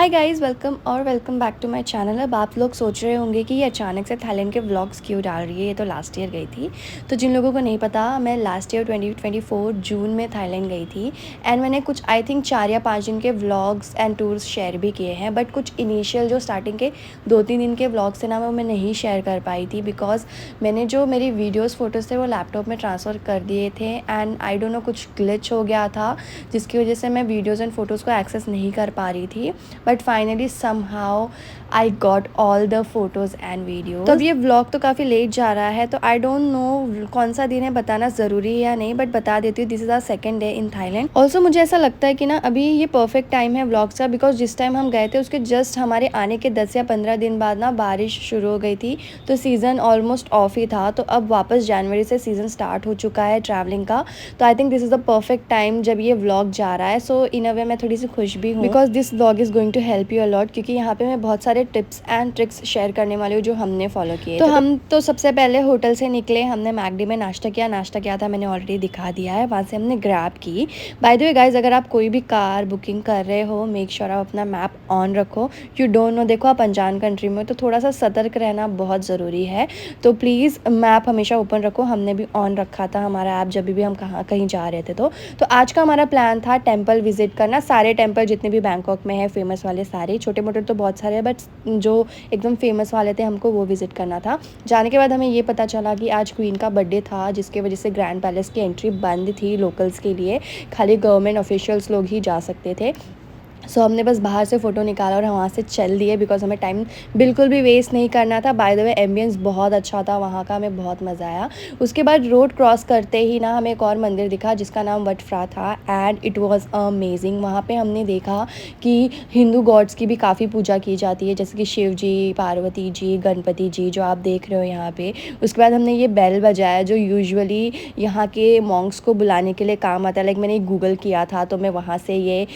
Hi guys, welcome back to my channel. अब आप लोग सोच रहे होंगे कि ये अचानक से थाईलैंड के व्लॉग्स क्यों डाल रही है। ये तो लास्ट ईयर गई थी। तो जिन लोगों को नहीं पता, मैं लास्ट ईयर 2024 जून में थाईलैंड गई थी। एंड मैंने कुछ आई थिंक 4 या 5 दिन के व्लॉग्स एंड टूर्स शेयर भी किए हैं। बट कुछ इनिशियल जो स्टार्टिंग के 2-3 दिन के व्लॉग्स थे ना, वो मैं नहीं शेयर कर पाई थी बिकॉज मैंने जो मेरी वीडियोज़ फ़ोटोज़ थे वो लैपटॉप में ट्रांसफ़र कर दिए थे। एंड आई डोंट नो, कुछ ग्लिच हो गया था जिसकी वजह से मैं वीडियोज़ एंड फ़ोटोज़ को एक्सेस नहीं कर पा रही थी। But finally somehow I got all the photos and video. तो अब ये व्लॉग तो काफ़ी लेट जा रहा है, तो आई डोंट नो कौन सा दिन है, बताना ज़रूरी है या नहीं, बट बता देती हूँ। This is our second day in Thailand. Also मुझे ऐसा लगता है कि ना अभी ये परफेक्ट टाइम है व्लॉग्स का, बिकॉज जिस टाइम हम गए थे उसके जस्ट हमारे आने के 10 या 15 दिन बाद ना बारिश शुरू हो गई थी। तो सीज़न ऑलमोस्ट ऑफ ही था। तो अब वापस जनवरी से सीज़न स्टार्ट हो चुका है ट्रैवलिंग का। तो I think this is the perfect time जब ये व्लॉग जा रहा है। सो इन अ वे मैं थोड़ी सी खुश भी हूँ because this vlog is going to help you a lot, क्योंकि यहाँ पे मैं बहुत सारे टिप्स एंड ट्रिक्स शेयर करने वाली हूँ जो हमने फॉलो किए। तो हम तो सबसे पहले होटल से निकले, हमने मैकडी में नाश्ता किया था, मैंने ऑलरेडी दिखा दिया है। वहाँ से हमने ग्रैब की। बाय द वे गाइज, अगर आप कोई भी कार बुकिंग कर रहे हो, मेक श्योर आप अपना मैप ऑन रखो। यू डोंट नो, देखो आप अनजान कंट्री में, तो थोड़ा सा सतर्क रहना बहुत ज़रूरी है। तो प्लीज़ मैप हमेशा ओपन रखो। हमने भी ऑन रखा था हमारा ऐप जब भी हम कहीं जा रहे थे। तो आज का हमारा प्लान था टेम्पल विजिट करना। सारे टेम्पल जितने भी बैंकॉक में है, फेमस वाले सारे, छोटे मोटे तो बहुत सारे हैं, बट जो एकदम फेमस वाले थे हमको वो विज़िट करना था। जाने के बाद हमें ये पता चला कि आज क्वीन का बर्थडे था, जिसके वजह से ग्रैंड पैलेस की एंट्री बंद थी लोकल्स के लिए। खाली गवर्नमेंट ऑफिशियल्स लोग ही जा सकते थे। सो हमने बस बाहर से फ़ोटो निकाला और वहाँ से चल दिए बिकॉज हमें टाइम बिल्कुल भी वेस्ट नहीं करना था। बाय द वे एम्बियंस बहुत अच्छा था वहाँ का, हमें बहुत मज़ा आया। उसके बाद रोड क्रॉस करते ही ना हमें एक और मंदिर दिखा जिसका नाम वट फ्रा था, एंड इट वाज अमेजिंग। वहाँ पे हमने देखा कि हिंदू गॉड्स की भी काफ़ी पूजा की जाती है, जैसे कि शिव जी, पार्वती जी, गणपति जी, जो आप देख रहे हो यहाँ पे। उसके बाद हमने ये बेल बजाया जो यूजुअली यहाँ के मॉन्क्स को बुलाने के लिए काम आता है। लाइक मैंने गूगल किया था तो मैं वहाँ से ये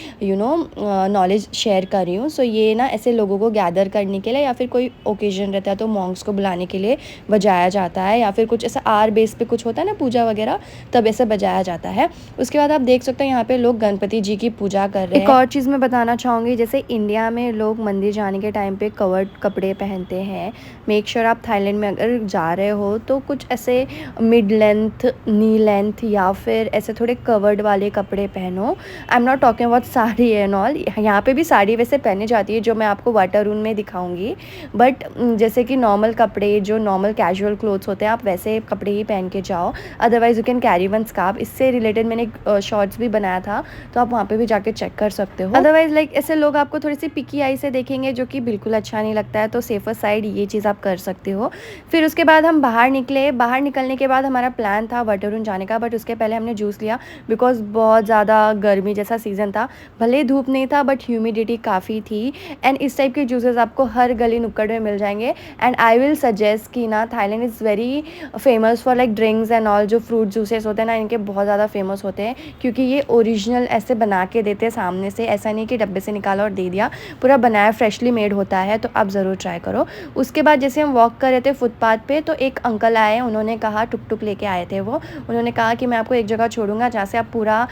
नॉलेज शेयर कर रही हूँ। सो ये ना ऐसे लोगों को गैदर करने के लिए या फिर कोई ओकेजन रहता है तो मॉन्क्स को बुलाने के लिए बजाया जाता है, या फिर कुछ ऐसा आर बेस पे कुछ होता है ना पूजा वगैरह, तब ऐसे बजाया जाता है। उसके बाद आप देख सकते हैं यहाँ पे लोग गणपति जी की पूजा कर रहे हैं। एक और चीज़ मैं बताना चाहूँगी, जैसे इंडिया में लोग मंदिर जाने के टाइम पे कवर्ड कपड़े पहनते हैं। मेक श्योर आप थाईलैंड में अगर जा रहे हो तो कुछ ऐसे मिड लेंथ, नी लेंथ या फिर ऐसे थोड़े कवर्ड वाले कपड़े पहनो। I am not talking about sari and all. यहाँ पे भी साड़ी वैसे पहनी जाती है जो मैं आपको वाटर रूम में दिखाऊंगी, बट जैसे कि नॉर्मल कपड़े, जो नॉर्मल कैजुअल क्लोथ्स होते हैं, आप वैसे कपड़े ही पहन के जाओ। Otherwise you can carry one scarf. इससे रिलेटेड मैंने एक शॉर्ट्स भी बनाया था, तो आप वहाँ पे भी जाके चेक कर सकते हो। अदरवाइज लाइक ऐसे लोग आपको थोड़ी सी पिकी आई से देखेंगे, जो कि बिल्कुल अच्छा नहीं लगता है। तो सेफर साइड ये चीज़ आप कर सकते हो। फिर उसके बाद हम बाहर निकले। बाहर निकलने के बाद हमारा प्लान था वाटर रूम जाने का, बट उसके पहले हमने जूस लिया बिकॉज बहुत ज़्यादा गर्मी जैसा सीज़न था। भले धूप नहीं था बट ह्यूमिडिटी काफ़ी थी। एंड इस टाइप के जूसेस आपको हर गली नुक्कड़ में मिल जाएंगे। एंड आई विल सजेस्ट कि ना Thailand is very famous for like drinks and all. जो फ्रूट जूसेस होते हैं ना, इनके बहुत ज़्यादा फेमस होते हैं, क्योंकि ये ओरिजिनल ऐसे बना के देते हैं सामने से। ऐसा नहीं कि डब्बे से निकाला और दे दिया, पूरा बनाया फ्रेशली मेड होता है। तो आप ज़रूर ट्राई करो। उसके बाद जैसे हम वॉक कर रहे थे फुटपाथ पे, तो एक अंकल आए। उन्होंने कहा, टुक टुक लेके आए थे वो। उन्होंने कहा कि मैं आपको एक जगह छोड़ूंगा जहाँ से आप पूरा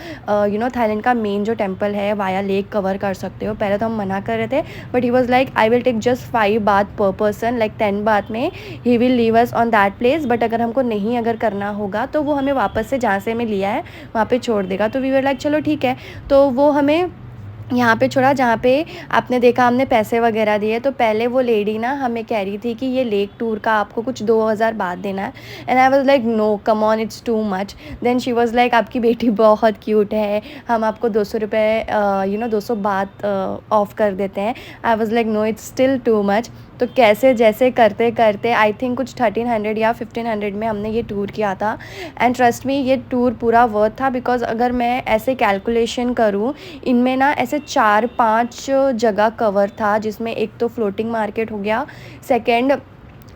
थाईलैंड का मेन जो टेम्पल है वाया लेक कवर कर सकते हो। पहले तो हम मना कर रहे थे, but he was like I will take just 5 baht per person, like 10 baht में he will leave us on that place. But अगर हमको नहीं अगर करना होगा तो वो हमें वापस से जहाँ से हमें लिया है वहाँ पे छोड़ देगा। तो वी वर लाइक चलो ठीक है। तो वो हमें यहाँ पे छोड़ा जहाँ पे आपने देखा हमने पैसे वगैरह दिए। तो पहले वो लेडी ना हमें कह रही थी कि ये लेक टूर का आपको कुछ 2000 बात देना है। And I was like no come on, it's too much. Then she was like आपकी बेटी बहुत क्यूट है, हम आपको 200 रुपये 200 बात ऑफ कर देते हैं। I was like no, it's still too much. तो कैसे जैसे करते करते आई थिंक कुछ 1300 या 1500 में हमने ये टूर किया था। एंड ट्रस्ट मी, ये टूर पूरा वर्थ था बिकॉज अगर मैं ऐसे कैलकुलेशन करूँ, इनमें ना ऐसे 4-5 जगह कवर था, जिसमें एक तो फ्लोटिंग मार्केट हो गया, second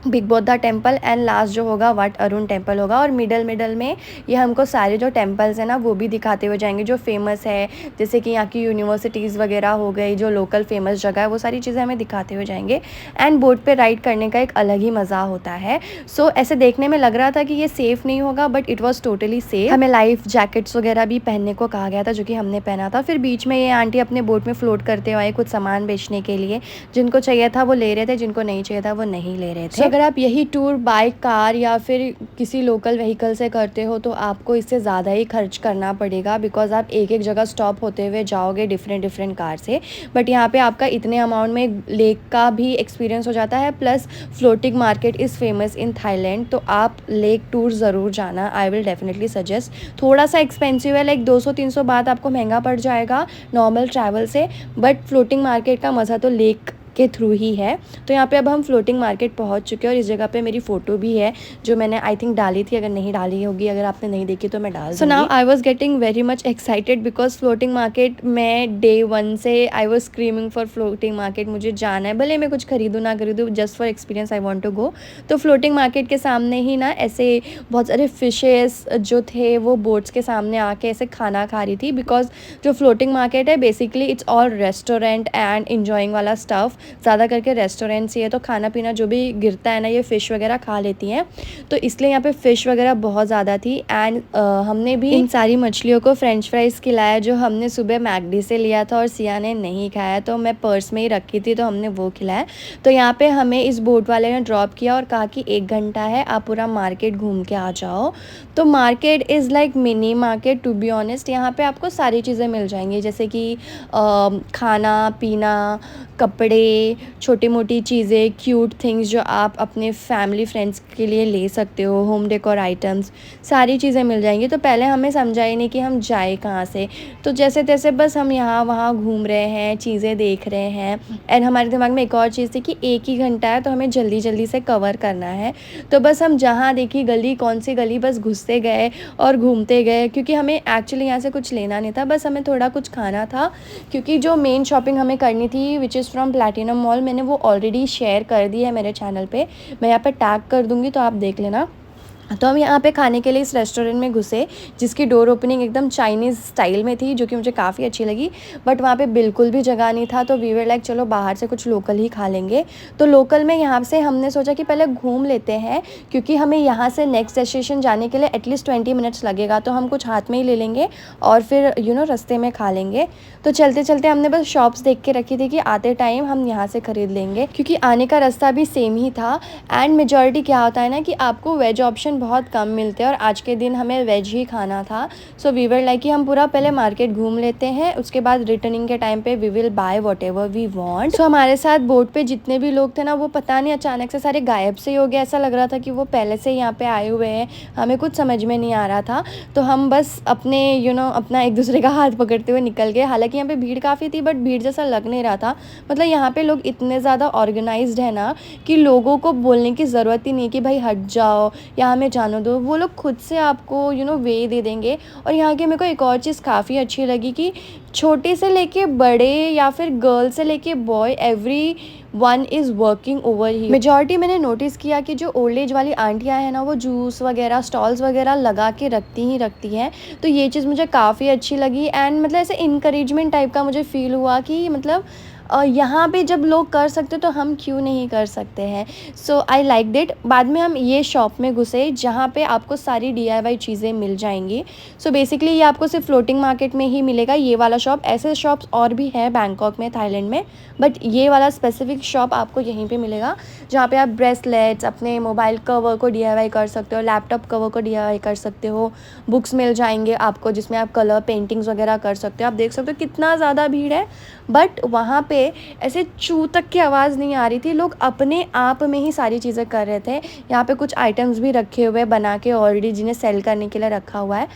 big Buddha temple and last जो होगा वट अरुण टेम्पल होगा। और मिडल में ये हमको सारे जो टेम्पल्स हैं ना वो भी दिखाते हुए जाएंगे जो फेमस है, जैसे कि यहाँ की यूनिवर्सिटीज़ वगैरह हो गई, जो लोकल फेमस जगह है वो सारी चीज़ें हमें दिखाते हुए जाएंगे। एंड बोट पे राइड करने का एक अलग ही मज़ा होता है। सो ऐसे देखने में लग रहा था कि ये सेफ़ नहीं होगा, but it was totally safe. हमें लाइफ जैकेट्स वगैरह भी पहनने को कहा गया था जो कि हमने पहना था। फिर बीच में ये आंटी अपने बोट में फ्लोट करते हुए आए कुछ सामान बेचने के लिए, जिनको चाहिए था वो ले रहे थे, जिनको नहीं चाहिए था वो नहीं ले रहे थे। अगर आप यही टूर बाइक, कार या फिर किसी लोकल व्हीकल से करते हो तो आपको इससे ज़्यादा ही खर्च करना पड़ेगा, बिकॉज आप एक एक जगह स्टॉप होते हुए जाओगे डिफरेंट कार से। बट यहाँ पे आपका इतने अमाउंट में लेक का भी एक्सपीरियंस हो जाता है, plus floating market is famous in Thailand. तो आप लेक टूर ज़रूर जाना, आई विल डेफिनेटली सजेस्ट। थोड़ा सा एक्सपेंसिव है, लाइक 200-300 बात आपको महंगा पड़ जाएगा नॉर्मल ट्रैवल से, बट फ्लोटिंग मार्केट का मज़ा तो लेक के थ्रू ही है। तो यहाँ पे अब हम फ्लोटिंग मार्केट पहुँच चुके हैं और इस जगह पे मेरी फ़ोटो भी है जो मैंने आई थिंक डाली थी, अगर नहीं डाली होगी, अगर आपने नहीं देखी तो मैं डाल दूँगी। So now I was getting very much excited because floating market में डे 1 से I was screaming for floating market, मुझे जाना है, भले मैं कुछ खरीदूँ ना खरीदूँ, just for experience I want to go. तो फ्लोटिंग मार्केट के सामने ही ना ऐसे बहुत सारे फिशेस जो थे वो बोट्स के सामने आके ऐसे खाना खा रही थी, बिकॉज जो फ्लोटिंग मार्केट है basically it's all restaurant and enjoying वाला स्टफ़, ज़्यादा करके रेस्टोरेंट्स ही है। तो खाना पीना जो भी गिरता है ना ये फ़िश वगैरह खा लेती हैं, तो इसलिए यहाँ पे फ़िश वगैरह बहुत ज़्यादा थी। एंड हमने भी इन सारी मछलियों को फ्रेंच फ्राइज़ खिलाया जो हमने सुबह मैकडी से लिया था और सिया ने नहीं खाया, तो मैं पर्स में ही रखी थी तो हमने वो खिलाया। तो यहाँ पे हमें इस बोट वाले ने ड्रॉप किया और कहा कि 1 घंटा है, आप पूरा मार्केट घूम के आ जाओ। तो market is like mini market to be honest. यहाँ पे आपको सारी चीज़ें मिल जाएंगी, जैसे कि खाना पीना, कपड़े, छोटी मोटी चीज़ें, क्यूट थिंग्स जो आप अपने फैमिली फ्रेंड्स के लिए ले सकते हो, होम डेकोर आइटम्स, सारी चीज़ें मिल जाएंगी। तो पहले हमें समझा ही नहीं कि हम जाए कहाँ से, तो जैसे तैसे बस हम यहाँ वहाँ घूम रहे हैं, चीज़ें देख रहे हैं। एंड हमारे दिमाग में एक और चीज़ थी कि 1 ही घंटा है तो हमें जल्दी जल्दी से कवर करना है। तो बस हम जहाँ देखी गली, कौन सी गली, बस घुसते गए और घूमते गए, क्योंकि हमें एक्चुअली यहाँ से कुछ लेना नहीं था, बस हमें थोड़ा कुछ खाना था। क्योंकि जो मेन शॉपिंग हमें करनी थी which is from platinum mall, मैंने वो ऑलरेडी शेयर कर दी है मेरे चैनल पे, मैं यहाँ पे टैग कर दूँगी तो आप देख लेना। तो हम यहाँ पे खाने के लिए इस रेस्टोरेंट में घुसे जिसकी डोर ओपनिंग एकदम चाइनीज़ स्टाइल में थी, जो कि मुझे काफ़ी अच्छी लगी। बट वहाँ पे बिल्कुल भी जगह नहीं था, तो वी वर लाइक चलो बाहर से कुछ लोकल ही खा लेंगे। तो लोकल में यहाँ से हमने सोचा कि पहले घूम लेते हैं, क्योंकि हमें यहाँ से नेक्स्ट डेस्टिनेशन जाने के लिए एटलीस्ट 20 मिनट्स लगेगा, तो हम कुछ हाथ में ही ले लेंगे और फिर रास्ते में खा लेंगे। तो चलते चलते हमने बस शॉप्स देख के रखी थी कि आते टाइम हम यहाँ से ख़रीद लेंगे, क्योंकि आने का रास्ता भी सेम ही था। एंड मेजॉरिटी क्या होता है ना कि आपको वेज ऑप्शन बहुत कम मिलते हैं और आज के दिन हमें वेज ही खाना था। सो वी वर लाइक कि हम पूरा पहले मार्केट घूम लेते हैं, उसके बाद रिटर्निंग के टाइम पे we will buy whatever we want. So हमारे साथ बोट पे जितने भी लोग थे ना वो पता नहीं अचानक से सारे गायब से ही हो गए, ऐसा लग रहा था कि वो पहले से यहाँ पे आए हुए हैं, हमें कुछ समझ में नहीं आ रहा था। तो हम बस अपने अपना एक दूसरे का हाथ पकड़ते हुए निकल गए। हालांकि यहाँ पे भीड़ काफ़ी थी, बट भीड़ जैसा लग नहीं रहा था। मतलब यहाँ पे लोग इतने ज़्यादा ऑर्गेनाइज्ड है ना कि लोगों को बोलने की ज़रूरत ही नहीं कि भाई हट जाओ या हमें जाने दो, वो लोग खुद से आपको वे दे देंगे। और यहाँ की मेरे को एक और चीज़ काफ़ी अच्छी लगी कि छोटे से लेके बड़े या फिर गर्ल से लेके boy, every one is working over he. Majority मैंने नोटिस किया कि जो ओल्ड एज वाली आंटियाँ हैं ना वो जूस वगैरह स्टॉल्स वगैरह लगा के रखती हैं। तो ये चीज़ मुझे काफ़ी अच्छी लगी। एंड मतलब ऐसे इंकरेजमेंट टाइप का मुझे फील हुआ कि मतलब यहाँ पे जब लोग कर सकते तो हम क्यों नहीं कर सकते हैं। सो आई लाइक दैट। बाद में हम ये शॉप में घुसे जहाँ पे आपको सारी DIY चीज़ें मिल जाएंगी। सो बेसिकली ये आपको सिर्फ फ्लोटिंग मार्केट में ही मिलेगा, ये वाला शॉप। ऐसे शॉप्स और भी है बैंकॉक में, थाईलैंड में, बट ये वाला स्पेसिफिक शॉप आपको यहीं पे मिलेगा, जहाँ पे आप ब्रेसलेट्स, अपने मोबाइल कवर को DIY कर सकते हो, लैपटॉप कवर को DIY कर सकते हो, बुक्स मिल जाएंगे आपको जिसमें आप कलर पेंटिंग्स वगैरह कर सकते हो। आप देख सकते हो कितना ज़्यादा भीड़ है, बट वहाँ पे ऐसे चू तक की आवाज़ नहीं आ रही थी। लोग अपने आप में ही सारी चीज़ें कर रहे थे। यहाँ पे कुछ आइटम्स भी रखे हुए बना के ऑलरेडी, जिन्हें सेल करने के लिए रखा हुआ है।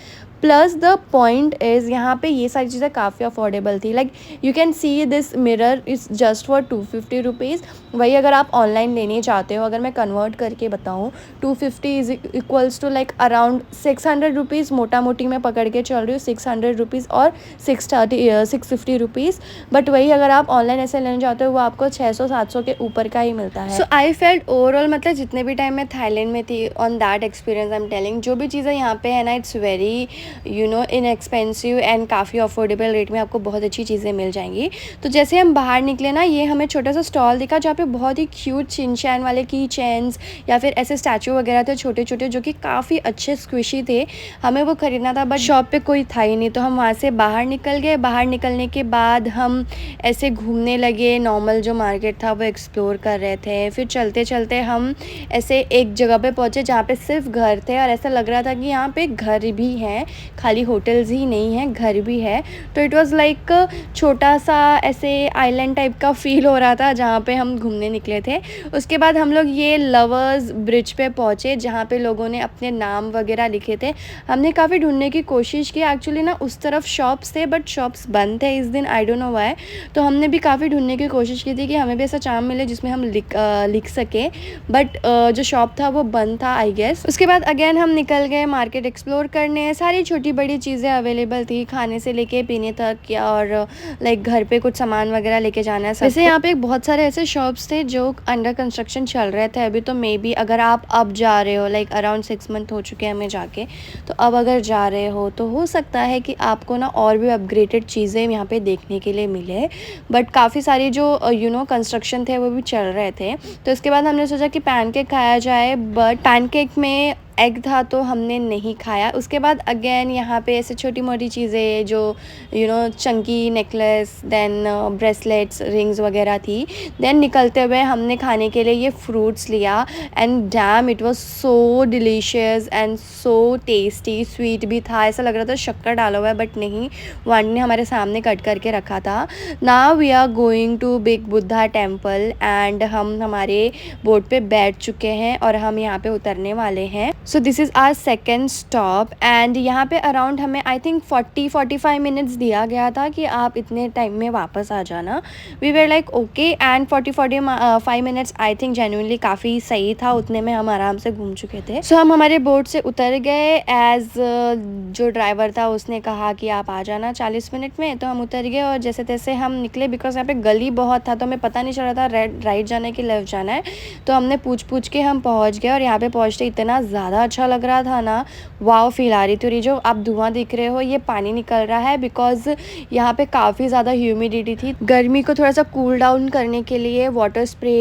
प्लस द पॉइंट इज़ यहाँ पे ये सारी चीज़ें काफ़ी अफोर्डेबल थी। Like you can see this mirror is just for 250 rupees. वही अगर आप ऑनलाइन लेने चाहते हो, अगर मैं कन्वर्ट करके बताऊँ, 250 is equals to like around 600 rupees, मोटा मोटी मैं पकड़ के चल रही हूँ, 600 रुपीज़ और 650 रुपीज़। बट वही अगर आप ऑनलाइन ऐसे लेने जाते हो वो आपको 600-700 के ऊपर का ही मिलता है। सो आई फेल्ट ओवरऑल, मतलब जितने भी टाइम मैं थाईलैंड में थी, on that experience I am telling, जो भी चीज़ें यहाँ पे है ना, इट्स वेरी इनएक्सपेंसिव एंड काफ़ी अफोर्डेबल रेट में आपको बहुत अच्छी चीज़ें मिल जाएंगी। तो जैसे हम बाहर निकले ना, ये हमें छोटा सा स्टॉल दिखा जहाँ पे बहुत ही क्यूट शिनचैन वाले की चेन्स या फिर ऐसे स्टैचू वगैरह थे छोटे छोटे, जो कि काफ़ी अच्छे स्क्विशी थे। हमें वो ख़रीदना था बट शॉप पे कोई था ही नहीं, तो हम वहाँ से बाहर निकल गए। बाहर निकलने के बाद हम ऐसे घूमने लगे, नॉर्मल जो मार्केट था वो एक्सप्लोर कर रहे थे। फिर चलते चलते हम ऐसे एक जगह पे पहुँचे जहाँ पे सिर्फ घर थे, और ऐसा लग रहा था कि यहाँ पे घर भी हैं, खाली होटल्स ही नहीं हैं, घर भी है। तो इट वाज़ लाइक छोटा सा ऐसे आइलैंड टाइप का फील हो रहा था जहाँ पे हम घूमने निकले थे। उसके बाद हम लोग ये लवर्स ब्रिज पे पहुँचे जहाँ पे लोगों ने अपने नाम वगैरह लिखे थे। हमने काफ़ी ढूंढने की कोशिश की, एक्चुअली ना उस तरफ शॉप्स थे बट शॉप्स बंद थे इस दिन, आई डोंट नो व्हाई। तो हमने भी काफ़ी ढूंढने की कोशिश की थी कि हमें भी ऐसा चाम मिले जिसमें हम लिख सके, बट जो शॉप था वो बंद था आई गेस। उसके बाद अगेन हम निकल गए मार्केट एक्सप्लोर करने। सारी छोटी बड़ी चीज़ें अवेलेबल थी, खाने से लेके पीने तक, या और लाइक घर पे कुछ सामान वगैरह लेके जाना है। वैसे यहाँ पे बहुत सारे ऐसे शॉप्स थे जो अंडर कंस्ट्रक्शन चल रहे थे अभी, तो मे बी अगर आप अब जा रहे हो, लाइक अराउंड 6 मंथ हो चुके हैं हमें जाके, तो अब अगर जा रहे हो तो हो सकता है कि आपको ना और भी अपग्रेडेड चीज़ें यहाँ पे देखने के लिए मिले। बट काफ़ी सारी जो कंस्ट्रक्शन थे वो भी चल रहे थे। तो इसके बाद हमने सोचा कि पैनकेक खाया जाए, बट पैनकेक में एग था तो हमने नहीं खाया। उसके बाद अगेन यहाँ पे ऐसे छोटी मोटी चीज़ें जो chunky necklace, then bracelets, rings वगैरह थी। देन निकलते हुए हमने खाने के लिए ये फ्रूट्स लिया, and damn it was so delicious and so tasty. Sweet भी था, ऐसा लग रहा था शक्कर डाला हुआ है, बट नहीं, वो आंटी ने हमारे सामने कट करके रखा था। Now we are going to big Buddha temple, and हम हमारे बोट पे बैठ चुके हैं और हम यहाँ पे उतरने वाले हैं। So this is our second stop, and यहाँ पे अराउंड हमें आई थिंक 40-45 मिनट्स दिया गया था कि आप इतने टाइम में वापस आ जाना। We were like okay, and 40-45 minutes I think genuinely काफ़ी सही था, उतने में हम आराम से घूम चुके थे। सो हम हमारे बोट से उतर गए। एज जो ड्राइवर था उसने कहा कि आप आ जाना 40 मिनट में, तो हम उतर गए और जैसे तैसे हम निकले। बिकॉज यहाँ पे गली बहुत था तो हमें पता नहीं चल रहा था राइट जाना है कि लेफ्ट जाना है, तो हमने पूछ के हम पहुँच गए। और यहाँ पे पहुँचते इतना ज़्यादा अच्छा लग रहा था ना, वाव फील आ रही थी। और ये जो आप धुआं दिख रहे हो ये पानी निकल रहा है, बिकॉज यहाँ पे काफ़ी ज़्यादा ह्यूमिडिटी थी। गर्मी को थोड़ा सा कूल डाउन करने के लिए वाटर स्प्रे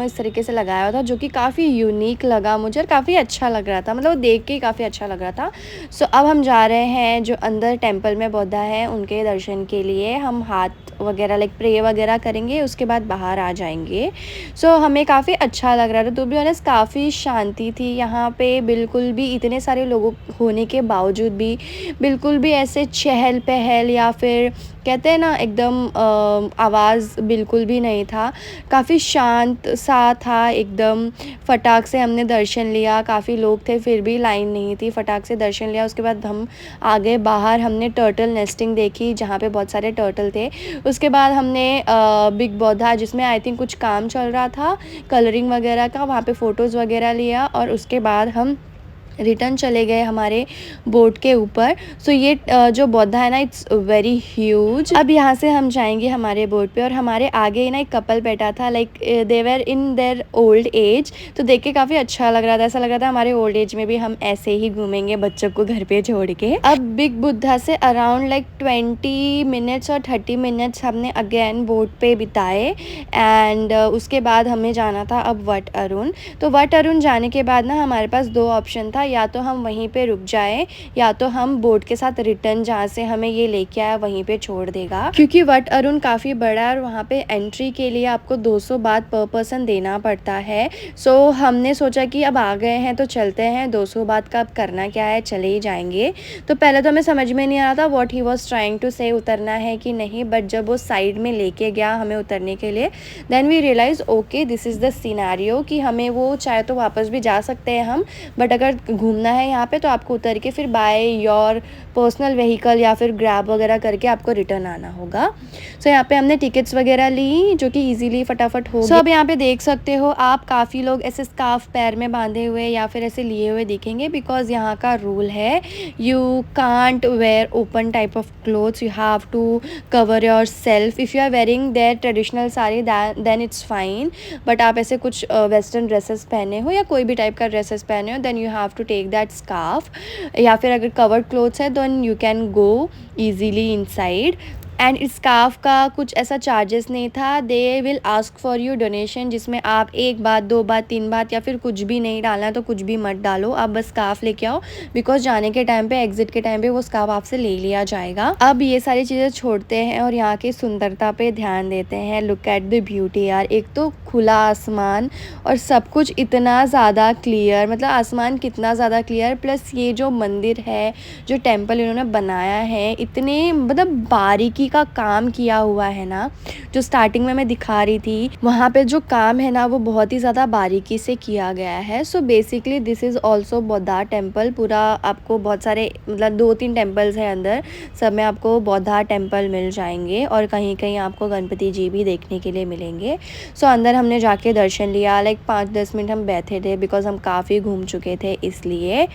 इस तरीके से लगाया हुआ था, जो कि काफ़ी यूनिक लगा मुझे और काफ़ी अच्छा लग रहा था, मतलब देख के काफ़ी अच्छा लग रहा था। सो अब हम जा रहे हैं जो अंदर टेम्पल में बौद्धा है उनके दर्शन के लिए। हम हाथ वगैरह लाइक प्रे वगैरह करेंगे, उसके बाद बाहर आ जाएंगे। सो हमें काफ़ी अच्छा लग रहा था, टू बी ऑनेस्ट काफ़ी शांति थी यहाँ पे। बिल्कुल भी इतने सारे लोगों होने के बावजूद भी बिल्कुल भी ऐसे चहल पहल या फिर कहते हैं ना एकदम आवाज़ बिल्कुल भी नहीं था। काफ़ी शांत सा था एकदम। फटाक से हमने दर्शन लिया, काफ़ी लोग थे फिर भी लाइन नहीं थी, फटाक से दर्शन लिया। उसके बाद हम आगे बाहर हमने टर्टल नेस्टिंग देखी जहाँ पे बहुत सारे टर्टल थे। उसके बाद हमने बिग बौद्धा जिसमें आई थिंक कुछ काम चल रहा था कलरिंग वगैरह का, वहाँ पे फ़ोटोज़ वगैरह लिया और उसके बाद हम रिटर्न चले गए हमारे बोट के ऊपर। सो ये जो बौद्धा है ना इट्स वेरी ह्यूज। अब यहाँ से हम जाएंगे हमारे बोट पे और हमारे आगे ना एक कपल बैठा था, like they were in their old age. तो देख के काफ़ी अच्छा लग रहा था, ऐसा लग रहा था हमारे ओल्ड एज में भी हम ऐसे ही घूमेंगे बच्चों को घर पे छोड़ के। अब बिग बुद्धा से अराउंड लाइक 20 मिनट्स और 30 मिनट्स हमने अगेन बोट पे बिताए, एंड उसके बाद हमें जाना था अब वट अरुण। तो वट अरुण जाने के बाद ना हमारे पास दो ऑप्शन था, या तो हम वहीं पे रुक जाएं या तो हम बोट के साथ रिटर्न जहाँ से हमें ये लेके आया वहीं पे छोड़ देगा। क्योंकि वट अरुण काफ़ी बड़ा है और वहाँ पे एंट्री के लिए आपको 200 बात पर पर्सन देना पड़ता है। सो हमने सोचा कि अब आ गए हैं तो चलते हैं, 200 बात का अब करना क्या है, चले ही जाएंगे। तो पहले तो हमें समझ में नहीं आ रहा था what he was trying to say, उतरना है कि नहीं, बट जब वो साइड में लेके गया हमें उतरने के लिए, then we realize okay this is the scenario कि हमें वो चाहे तो वापस भी जा सकते हैं हम, बट अगर घूमना है यहाँ पे तो आपको उतर के फिर बाय योर पर्सनल व्हीकल या फिर ग्रैब वगैरह करके आपको रिटर्न आना होगा। सो यहाँ पे हमने टिकट्स वगैरह ली जो कि ईजिली फटाफट हो गई। अब यहाँ पे देख सकते हो आप काफ़ी लोग ऐसे स्कार्फ पैर में बांधे हुए या फिर ऐसे लिए हुए दिखेंगे, बिकॉज यहाँ का रूल है you can't wear open type of clothes, you have to cover yourself. If you are wearing their traditional sari then it's fine, but आप ऐसे कुछ वेस्टर्न ड्रेसेस पहने हो या कोई भी टाइप का ड्रेसेस पहने हो then you have to take that scarf, या फिर अगर कवर्ड क्लोथ्स है then you can go easily inside. And इस स्कार्फ का कुछ ऐसा चार्जेस नहीं था, they will ask for you donation, जिसमें आप 1 बात 2 बात 3 बात या फिर कुछ भी नहीं डालना है तो कुछ भी मत डालो, आप बस स्कार्फ लेके आओ, बिकॉज जाने के टाइम पे एग्जिट के टाइम पे वो स्कार्फ आपसे ले लिया जाएगा। अब ये सारी चीज़ें छोड़ते हैं और यहाँ की सुंदरता पे ध्यान देते हैं। लुक एट द ब्यूटी यार, एक तो खुला आसमान और सब कुछ इतना ज़्यादा क्लियर, मतलब आसमान कितना ज़्यादा क्लियर, प्लस ये जो मंदिर है जो टेम्पल इन्होंने बनाया है इतने मतलब बारीकी का काम किया हुआ है ना, जो स्टार्टिंग में मैं दिखा रही थी वहाँ पे जो काम है ना वो बहुत ही ज़्यादा बारीकी से किया गया है। So basically this is also Buddha temple. पूरा आपको बहुत सारे मतलब 2-3 टेम्पल्स हैं अंदर, सब में आपको बौद्धा टेम्पल मिल जाएंगे और कहीं कहीं आपको गणपति जी भी देखने के लिए मिलेंगे। सो अंदर हमने जाके दर्शन लिया, लाइक 5-10 मिनट हम बैठे थे बिकॉज हम काफ़ी घूम चुके थे इसलिए।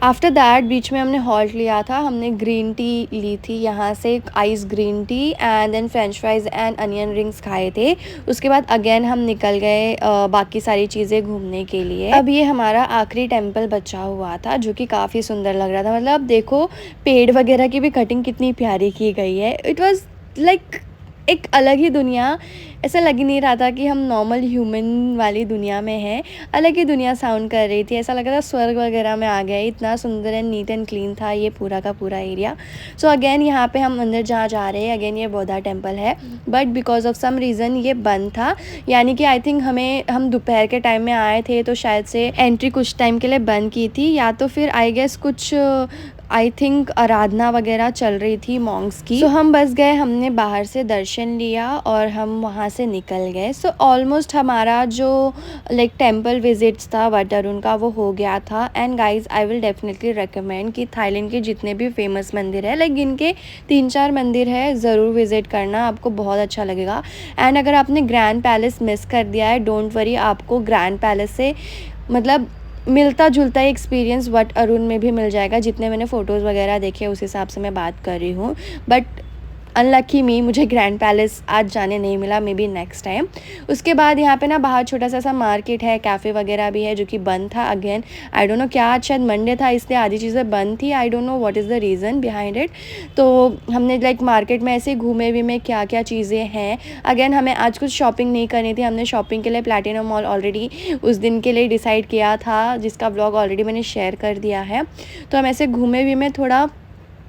आफ्टर दैट बीच में हमने हॉल्ट लिया था, हमने ग्रीन टी ली थी यहाँ से, ice green tea and then French fries and onion rings खाए थे। उसके बाद अगेन हम निकल गए बाकी सारी चीज़ें घूमने के लिए। अब ये हमारा आखिरी टेम्पल बचा हुआ था जो कि काफ़ी सुंदर लग रहा था, मतलब देखो पेड़ वगैरह की भी कटिंग कितनी प्यारी की गई है। इट वॉज़ लाइक एक अलग ही दुनिया, ऐसा लग ही नहीं रहा था कि हम नॉर्मल ह्यूमन वाली दुनिया में हैं, अलग ही दुनिया साउंड कर रही थी, ऐसा लग रहा था स्वर्ग वगैरह में आ गए। इतना सुंदर एंड नीट एंड क्लीन था ये पूरा का पूरा एरिया। सो अगेन यहाँ पे हम अंदर जहाँ जा रहे हैं अगेन ये बौद्धा टेम्पल है, but because of some reason ये बंद था, यानी कि आई थिंक हम दोपहर के टाइम में आए थे तो शायद से एंट्री कुछ टाइम के लिए बंद की थी, या तो फिर आई गेस कुछ आई थिंक आराधना वगैरह चल रही थी मॉन्क्स की। सो हम बस गए, हमने बाहर से दर्शन लिया और हम वहाँ से निकल गए। सो ऑलमोस्ट हमारा जो लाइक टेम्पल विजिट्स था वट अरुण का वो हो गया था। And guys I will definitely recommend कि थाईलैंड के जितने भी फेमस मंदिर है, लाइक इनके 3-4 मंदिर है, ज़रूर विज़िट करना, आपको बहुत अच्छा लगेगा। एंड अगर आपने ग्रैंड पैलेस मिस कर दिया है डोंट वरी, आपको ग्रैंड पैलेस से मतलब मिलता जुलता एक्सपीरियंस वट अरुण में भी मिल जाएगा। जितने मैंने फ़ोटोज़ वगैरह देखे उस हिसाब से मैं बात कर रही हूँ, बट अनलकी मी, मुझे ग्रैंड पैलेस आज जाने नहीं मिला, मे बी नेक्स्ट टाइम। उसके बाद यहाँ पे ना बाहर छोटा सा मार्केट है, कैफ़े वगैरह भी है जो कि बंद था। अगेन आई डोंट नो क्या, आज शायद मंडे था इसलिए आधी चीज़ें बंद थी, I don't know what is the reason behind it. तो हमने लाइक मार्केट में ऐसे घूमे भी में क्या क्या चीज़ें हैं। अगेन हमें आज कुछ शॉपिंग नहीं करनी थी, हमने शॉपिंग के लिए प्लैटिनम मॉल ऑलरेडी उस दिन के लिए डिसाइड किया था, जिसका व्लॉग ऑलरेडी मैंने शेयर कर दिया है। तो हम ऐसे घूमे भी में थोड़ा,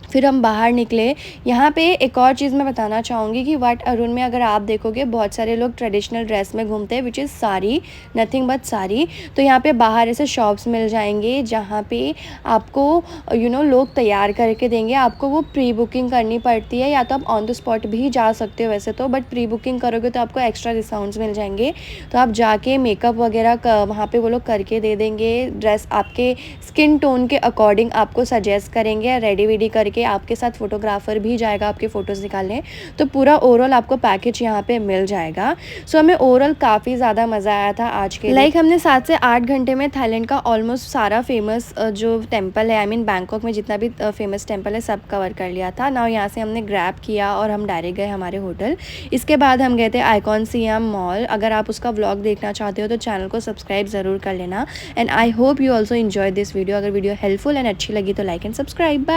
फिर हम बाहर निकले। यहाँ पे एक और चीज़ मैं बताना चाहूँगी कि वट अरुण में अगर आप देखोगे बहुत सारे लोग ट्रेडिशनल ड्रेस में घूमते हैं, which is sari, nothing but sari. तो यहाँ पे बाहर ऐसे शॉप्स मिल जाएंगे जहाँ पे आपको लोग तैयार करके देंगे। आपको वो प्री बुकिंग करनी पड़ती है, या तो आप ऑन द स्पॉट भी जा सकते हो वैसे तो, बट प्री बुकिंग करोगे तो आपको एक्स्ट्रा डिस्काउंट्स मिल जाएंगे। तो आप जाके मेकअप वगैरह वहाँ पर वो लोग करके दे देंगे, ड्रेस आपके स्किन टोन के अकॉर्डिंग आपको सजेस्ट करेंगे, रेडी वेडी करके आपके साथ फोटोग्राफर भी जाएगा आपके फ़ोटोज़ निकालने। तो पूरा ओवरऑल आपको पैकेज यहाँ पे मिल जाएगा। सो हमें ओवरऑल काफ़ी ज़्यादा मज़ा आया था आज के लाइक हमने 7 से 8 घंटे में थाईलैंड का ऑलमोस्ट सारा फेमस जो टेम्पल है, आई मीन बैंकॉक में जितना भी फेमस टेम्पल है सब कवर कर लिया था। नाउ यहाँ से हमने ग्रैब किया और हम डायरेक्ट गए हमारे होटल। इसके बाद हम गए थे आइकॉन सियाम मॉल। अगर आप उसका व्लॉग देखना चाहते हो तो चैनल को सब्सक्राइब ज़रूर कर लेना। And I hope you also enjoy this video. अगर वीडियो हेल्पफुल एंड अच्छी लगी तो लाइक एंड सब्सक्राइब। बाय।